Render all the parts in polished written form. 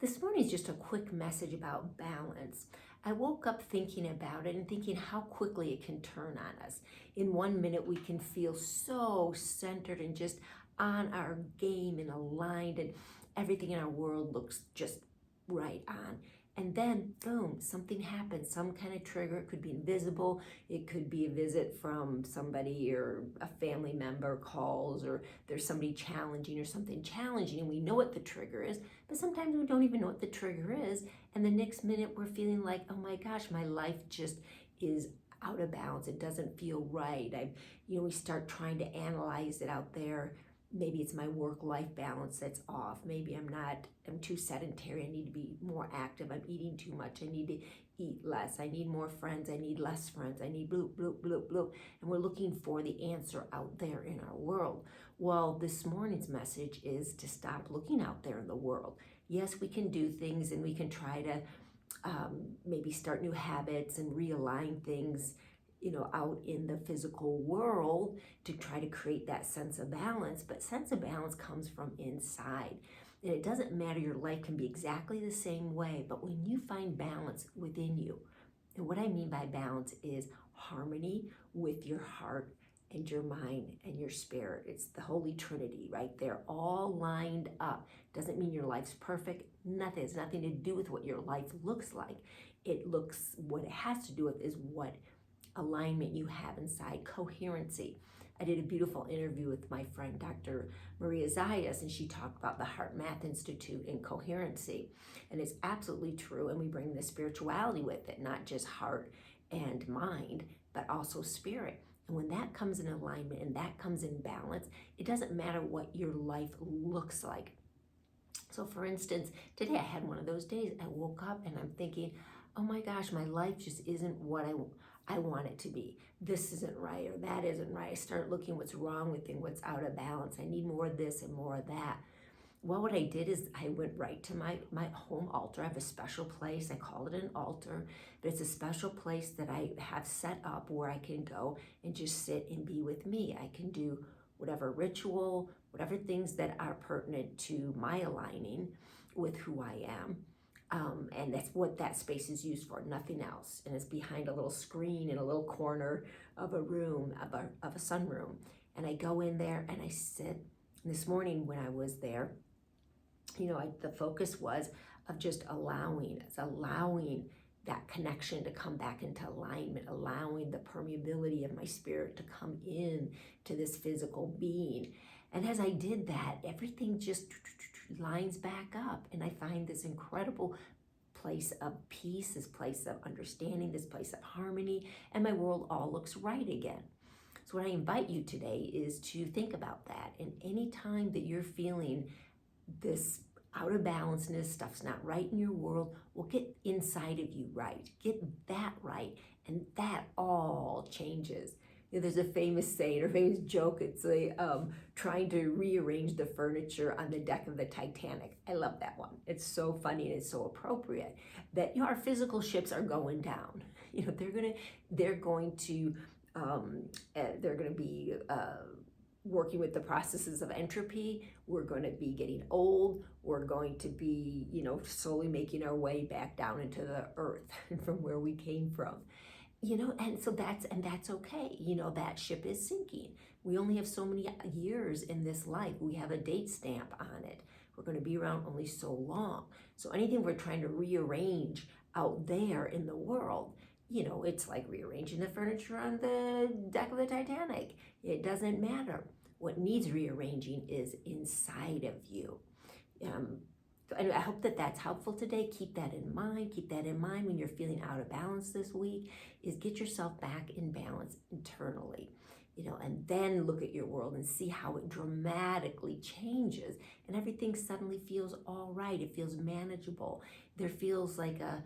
This morning is just a quick message about balance. I woke up thinking about it and thinking how quickly it can turn on us. In 1 minute, we can feel so centered and just on our game and aligned, and everything in our world looks just right on. And then, boom, something happens, some kind of trigger. It could be invisible, it could be a visit from somebody, or a family member calls, or there's somebody challenging or something challenging, and we know what the trigger is, but sometimes we don't even know what the trigger is. And the next minute, we're feeling like, oh my gosh, my life just is out of balance. It doesn't feel right. We start trying to analyze it out there. Maybe it's my work-life balance that's off. Maybe I'm too sedentary. I need to be more active. I'm eating too much. I need to eat less. I need more friends. I need less friends. I need bloop, bloop, bloop, bloop. And we're looking for the answer out there in our world. Well, this morning's message is to stop looking out there in the world. Yes, we can do things, and we can try to maybe start new habits and realign things out in the physical world to try to create that sense of balance. But sense of balance comes from inside. And it doesn't matter, your life can be exactly the same way, but when you find balance within you, and what I mean by balance is harmony with your heart and your mind and your spirit. It's the Holy Trinity right there, all lined up. Doesn't mean your life's perfect. Nothing. It's nothing to do with what your life looks like. What it has to do with is what alignment you have inside, coherency. I did a beautiful interview with my friend Dr. Maria Zayas, and she talked about the Heart Math Institute and coherency. And it's absolutely true, and we bring the spirituality with it, not just heart and mind, but also spirit. And when that comes in alignment and that comes in balance, it doesn't matter what your life looks like. So for instance, today I had one of those days. I woke up and I'm thinking, oh my gosh, my life just isn't what I want it to be. This isn't right, or that isn't right. I start looking what's wrong with it, what's out of balance. I need more of this and more of that. Well, what I did is I went right to my home altar. I have a special place. I call it an altar, but it's a special place that I have set up where I can go and just sit and be with me. I can do whatever ritual, whatever things that are pertinent to my aligning with who I am. And that's what that space is used for, nothing else. And it's behind a little screen in a little corner of a room, of a sunroom. And I go in there and I sit. And this morning when I was there, the focus was of just allowing that connection to come back into alignment, allowing the permeability of my spirit to come in to this physical being. And as I did that, everything just lines back up, and I find this incredible place of peace, this place of understanding, this place of harmony, and my world all looks right again. So what I invite you today is to think about that. And any time that you're feeling this out of balanceness, stuff's not right in your world, well, get inside of you right. Get that right, and that all changes. There's a famous saying or famous joke. It's trying to rearrange the furniture on the deck of the Titanic. I love that one. It's so funny and it's so appropriate that our physical ships are going down. They're going to be working with the processes of entropy. We're going to be getting old. We're going to be, slowly making our way back down into the earth from where we came from. And so that's okay. That ship is sinking. We only have so many years in this life. We have a date stamp on it. We're going to be around only so long. So anything we're trying to rearrange out there in the world, it's like rearranging the furniture on the deck of the Titanic. It doesn't matter. What needs rearranging is inside of you. And I hope that that's helpful today. Keep that in mind. Keep that in mind when you're feeling out of balance this week, is get yourself back in balance internally, and then look at your world and see how it dramatically changes, and everything suddenly feels all right. It feels manageable. There feels like a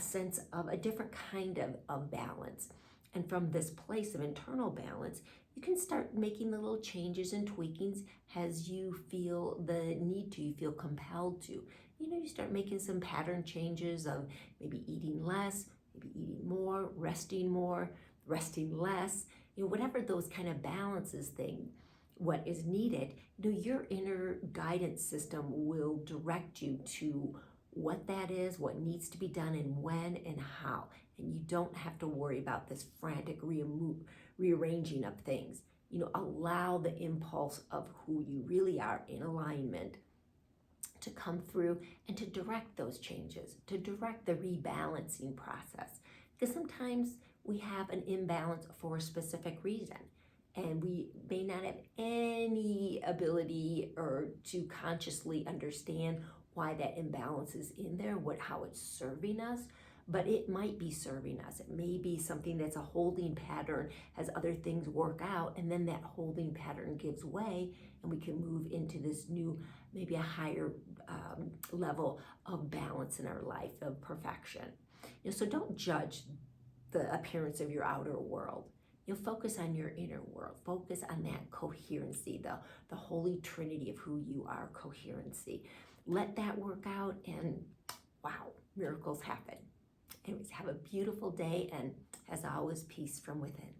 sense of a different kind of balance. And from this place of internal balance, you can start making the little changes and tweakings as you feel the need to, you feel compelled to. You start making some pattern changes of maybe eating less, maybe eating more, resting less, whatever those kind of balances thing. what is needed, your inner guidance system will direct you to what that is, what needs to be done, and when and how. And you don't have to worry about this frantic rearranging of things. Allow the impulse of who you really are in alignment to come through and to direct those changes, to direct the rebalancing process. Because sometimes we have an imbalance for a specific reason, and we may not have any ability or to consciously understand why that imbalance is in there, how it's serving us, but it might be serving us. It may be something that's a holding pattern as other things work out, and then that holding pattern gives way, and we can move into this new, maybe a higher level of balance in our life, of perfection. So don't judge the appearance of your outer world. Focus on your inner world. Focus on that coherency, the holy trinity of who you are, coherency. Let that work out, and wow, miracles happen. Anyways, have a beautiful day, and as always, peace from within.